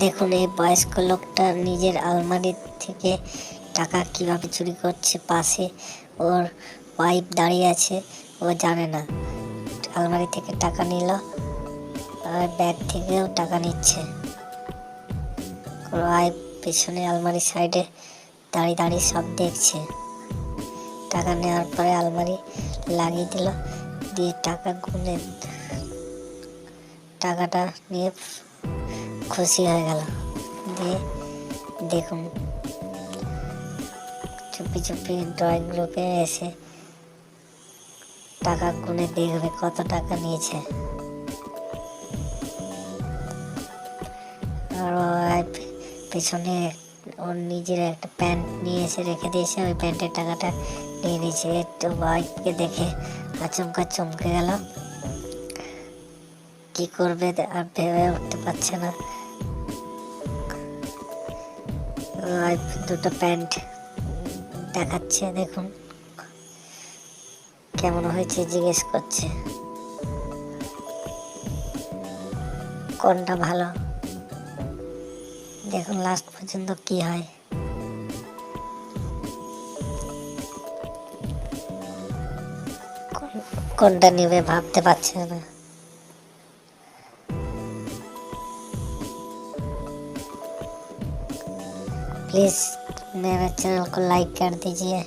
দেখুন এই বয়স্ক লোকটা নিজের আলমারি থেকে টাকা কিভাবে চুরি করছে। পাশে ওর ওয়াইফ দাঁড়িয়ে আছে, ও জানে না। আলমারি থেকে টাকা নিল আর ব্যাগ থেকেও টাকা নিচ্ছে। ওর ওয়াইফ পেছনে আলমারির সাইডে দাঁড়িয়ে দাঁড়িয়ে সব দেখছে। টাকা নেওয়ার পরে আলমারি লাগিয়ে দিল, দিয়ে টাকা গুনে টাকাটা নিয়ে খুশি হয়ে গেল। দিয়ে দেখুন চুপি চুপি ড্রয়িং রুমে এসে টাকা গুনে দেখবে কত টাকা নিয়েছে। আর পেছনে ওর নিজের একটা প্যান্ট নিয়ে এসে রেখে দিয়েছে, ওই প্যান্টের টাকাটা নিয়ে নিয়েছে। তো ওয়াইফকে দেখে আচমকা চমকে গেল, কি করবে আর ভেবে উঠতে পারছে না। ওয়াইফ দুটো প্যান্ট দেখাচ্ছে, দেখুন কেমন হয়েছে জিজ্ঞেস করছে, কোনটা ভালো। দেখুন লাস্ট পর্যন্ত কি হয়। কোনটা নেবে ভাবতে পারছে না। प्लीज़ मेरे चैनल को लाइक कर दीजिए।